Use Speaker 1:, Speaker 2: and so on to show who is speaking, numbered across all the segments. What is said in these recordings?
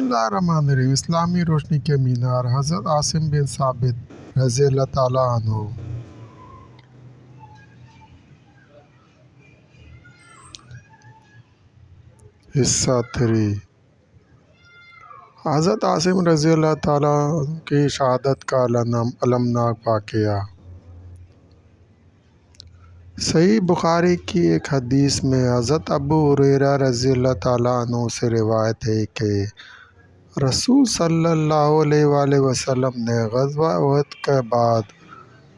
Speaker 1: اللہ الرحمن الرحیم۔ اسلامی روشنی کے مینار حضرت عاصم بن ثابت رضی اللہ تعالیٰ عنہ۔ حصہ 3۔ حضرت عاصم رضی اللہ تعالیٰ عنہ کی شہادت کا المناک واقعہ۔ صحیح بخاری کی ایک حدیث میں حضرت ابو ہریرہ رضی اللہ تعالیٰ عنہ سے روایت ہے کہ رسول صلی اللہ علیہ وآلہ وسلم نے غزوہ احد کے بعد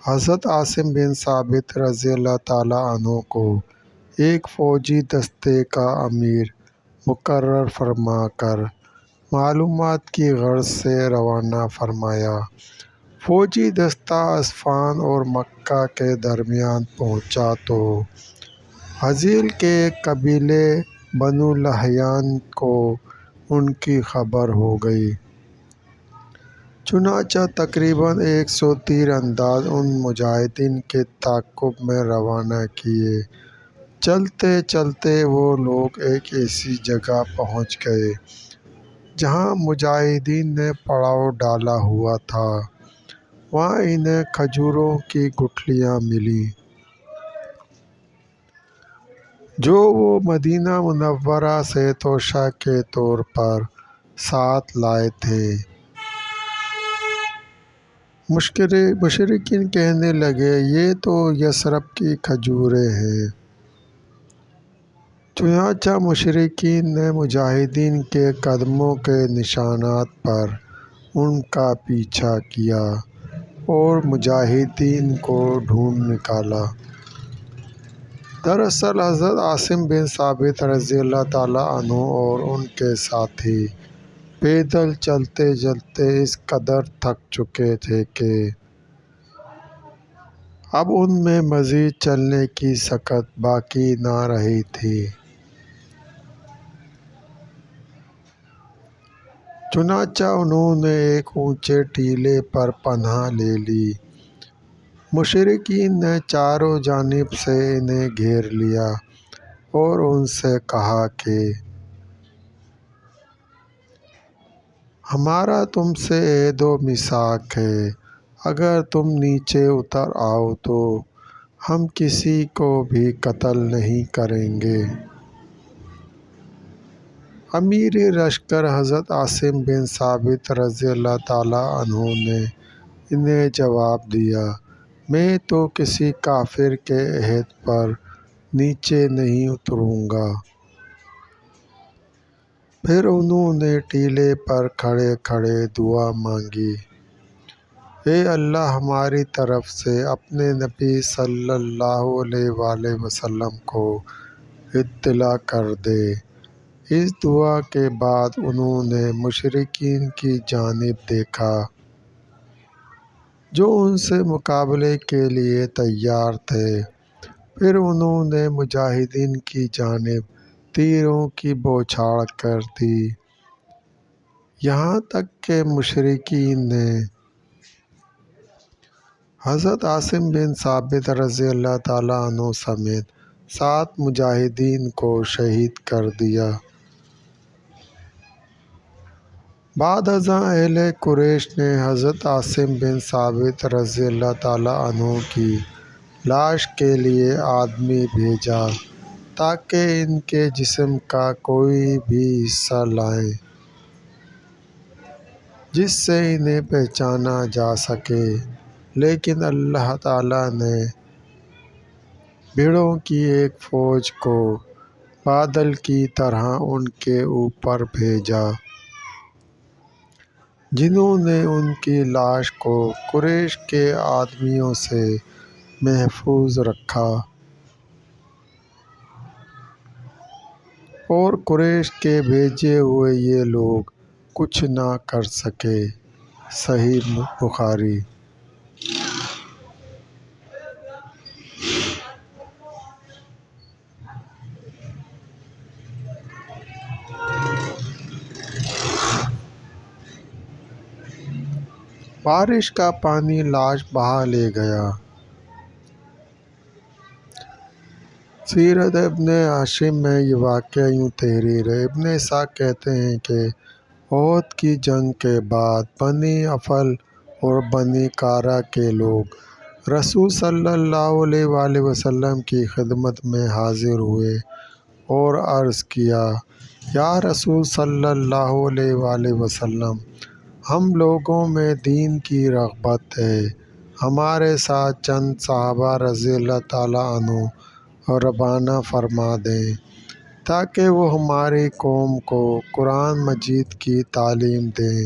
Speaker 1: حضرت عاصم بن ثابت رضی اللہ تعالیٰ عنہ کو ایک فوجی دستے کا امیر مقرر فرما کر معلومات کی غرض سے روانہ فرمایا۔ فوجی دستہ عسفان اور مکہ کے درمیان پہنچا تو ہذیل کے ایک قبیلے بنو لحیان کو ان کی خبر ہو گئی۔ چنانچہ تقریباً 100 تیر انداز ان مجاہدین کے تعاقب میں روانہ کیے۔ چلتے چلتے وہ لوگ ایک ایسی جگہ پہنچ گئے جہاں مجاہدین نے پڑاؤ ڈالا ہوا تھا۔ وہاں انہیں کھجوروں کی گٹھلیاں ملیں جو وہ مدینہ منورہ سے توشہ کے طور پر ساتھ لائے تھے۔ مشرکین کہنے لگے یہ تو یثرب کی کھجوریں ہیں۔ چنانچہ مشرکین نے مجاہدین کے قدموں کے نشانات پر ان کا پیچھا کیا اور مجاہدین کو ڈھونڈ نکالا۔ دراصل حضرت عاصم بن ثابت رضی اللہ تعالیٰ عنہ اور ان کے ساتھی پیدل چلتے چلتے اس قدر تھک چکے تھے کہ اب ان میں مزید چلنے کی سکت باقی نہ رہی تھی۔ چنانچہ انہوں نے ایک اونچے ٹیلے پر پناہ لے لی۔ مشرکین نے چاروں جانب سے انہیں گھیر لیا اور ان سے کہا کہ ہمارا تم سے عہد و میثاق ہے، اگر تم نیچے اتر آؤ تو ہم کسی کو بھی قتل نہیں کریں گے۔ امیر لشکر حضرت عاصم بن ثابت رضی اللہ تعالیٰ عنہ نے انہیں جواب دیا میں تو کسی کافر کے عہد پر نیچے نہیں اتروں گا۔ پھر انہوں نے ٹیلے پر کھڑے کھڑے دعا مانگی، اے اللہ ہماری طرف سے اپنے نبی صلی اللہ علیہ وآلہ وسلم کو اطلاع کر دے۔ اس دعا کے بعد انہوں نے مشرکین کی جانب دیکھا جو ان سے مقابلے کے لیے تیار تھے۔ پھر انہوں نے مجاہدین کی جانب تیروں کی بوچھاڑ کر دی، یہاں تک کہ مشرکین نے حضرت عاصم بن ثابت رضی اللہ تعالیٰ عنہ سمیت 7 مجاہدین کو شہید کر دیا۔ بعد ازاں اہل قریش نے حضرت عاصم بن ثابت رضی اللہ تعالیٰ عنہ کی لاش کے لیے آدمی بھیجا تاکہ ان کے جسم کا کوئی بھی حصہ لائیں جس سے انہیں پہچانا جا سکے، لیکن اللہ تعالیٰ نے بھیڑوں کی ایک فوج کو بادل کی طرح ان کے اوپر بھیجا جنہوں نے ان کی لاش کو قریش کے آدمیوں سے محفوظ رکھا اور قریش کے بھیجے ہوئے یہ لوگ کچھ نہ کر سکے۔ صحیح بخاری۔ بارش کا پانی لاش بہا لے گیا۔ سیرت ابن ہاشم میں یہ واقعہ یوں تحریر ہے۔ ابن اسحاق کہتے ہیں کہ احد کی جنگ کے بعد بنی افل اور بنی کارا کے لوگ رسول صلی اللہ علیہ وآلہ وسلم کی خدمت میں حاضر ہوئے اور عرض کیا، یا رسول صلی اللہ علیہ وآلہ وسلم، ہم لوگوں میں دین کی رغبت ہے، ہمارے ساتھ چند صحابہ رضی اللہ تعالیٰ عنہ روانہ فرما دیں تاکہ وہ ہماری قوم کو قرآن مجید کی تعلیم دیں۔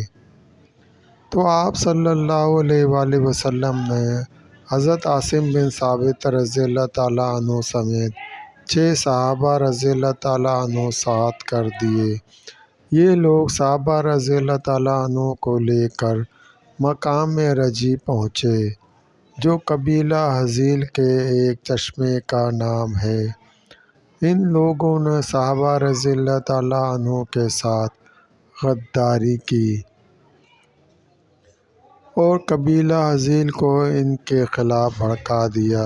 Speaker 1: تو آپ صلی اللہ علیہ وآلہ وسلم نے حضرت عاصم بن ثابت رضی اللہ تعالیٰ عنہ سمیت 6 صحابہ رضی اللہ تعالیٰ عنہ ساتھ کر دیے۔ یہ لوگ صحابہ رضی اللہ تعالیٰ عنہ کو لے کر مقام رجی پہنچے، جو قبیلہ حذیل کے ایک چشمے کا نام ہے۔ ان لوگوں نے صحابہ رضی اللہ تعالیٰ عنہ کے ساتھ غداری کی اور قبیلہ حذیل کو ان کے خلاف بھڑکا دیا۔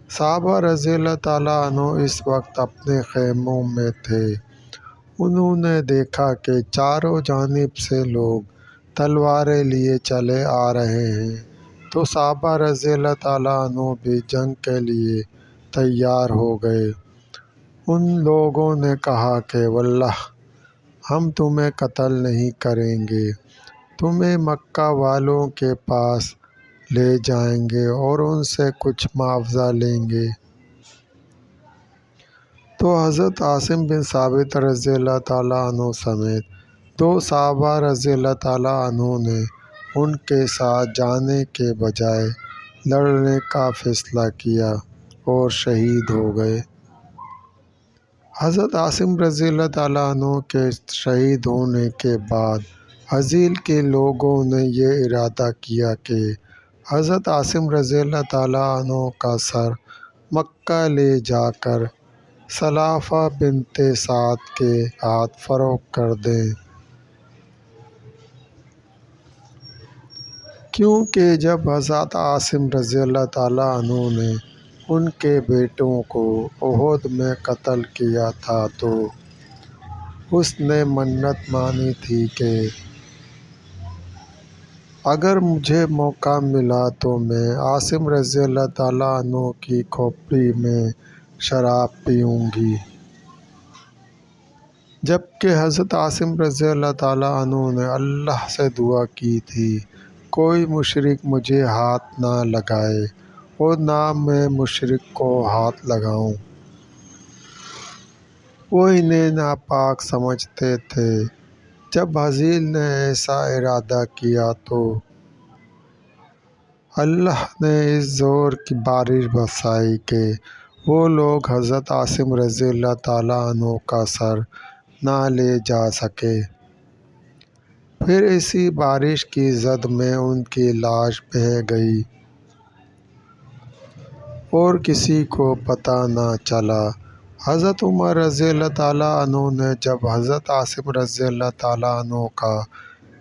Speaker 1: صحابہ رضی اللہ تعالیٰ عنہ اس وقت اپنے خیموں میں تھے۔ انہوں نے دیکھا کہ چاروں جانب سے لوگ تلواریں لیے چلے آ رہے ہیں، تو صحابہ رضی اللہ تعالیٰ عنہ بھی جنگ کے لیے تیار ہو گئے۔ ان لوگوں نے کہا کہ واللہ ہم تمہیں قتل نہیں کریں گے، تمہیں مکہ والوں کے پاس لے جائیں گے اور ان سے کچھ معاوضہ لیں گے۔ تو حضرت عاصم بن ثابت رضی اللہ تعالیٰ عنہ سمیت 2 صحابہ رضی اللہ تعالیٰ عنہ نے ان کے ساتھ جانے کے بجائے لڑنے کا فیصلہ کیا اور شہید ہو گئے۔ حضرت عاصم رضی اللہ تعالیٰ عنہ کے شہید ہونے کے بعد حذیل کے لوگوں نے یہ ارادہ کیا کہ حضرت عاصم رضی اللہ تعالیٰ عنہ کا سر مکہ لے جا کر سلافہ بنت سعد کے ہاتھ فروخت کر دیں، کیونکہ جب حضرت عاصم رضی اللہ تعالیٰ عنہ نے ان کے بیٹوں کو احد میں قتل کیا تھا تو اس نے منت مانی تھی کہ اگر مجھے موقع ملا تو میں عاصم رضی اللہ تعالیٰ عنہ کی کھوپڑی میں شراب پیوں گی۔ جبکہ حضرت عاصم رضی اللہ تعالیٰ عنہ نے اللہ سے دعا کی تھی، کوئی مشرک مجھے ہاتھ نہ لگائے اور نہ میں مشرک کو ہاتھ لگاؤں۔ وہ انہیں ناپاک سمجھتے تھے۔ جب حذیل نے ایسا ارادہ کیا تو اللہ نے اس زور کی بارش برسائی کہ وہ لوگ حضرت عاصم رضی اللہ تعالیٰ عنہ کا سر نہ لے جا سکے۔ پھر اسی بارش کی زد میں ان کی لاش بہہ گئی اور کسی کو پتہ نہ چلا۔ حضرت عمر رضی اللہ تعالیٰ عنہ نے جب حضرت عاصم رضی اللہ تعالیٰ عنہ کا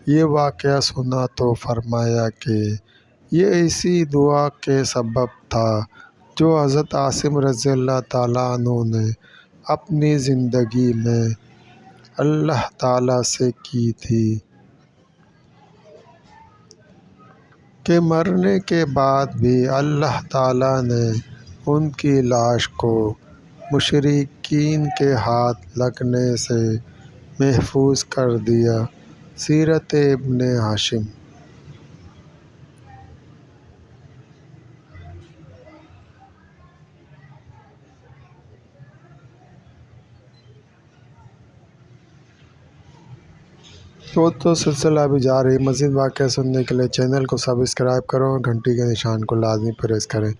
Speaker 1: یہ واقعہ سنا تو فرمایا کہ یہ اسی دعا کے سبب تھا جو حضرت عاصم رضی اللہ تعالیٰ عنہ نے اپنی زندگی میں اللہ تعالیٰ سے کی تھی کہ مرنے کے بعد بھی اللہ تعالیٰ نے ان کی لاش کو مشرکین کے ہاتھ لگنے سے محفوظ کر دیا۔ سیرت ابن ہاشم۔ تو سلسلہ ابھی جاری ہے۔ مزید واقعہ سننے کے لیے چینل کو سبسکرائب کرو اور گھنٹی کے نشان کو لازمی پریس کریں۔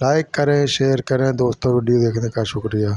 Speaker 1: لائک کریں، شیئر کریں۔ دوستوں، ویڈیو دیکھنے کا شکریہ۔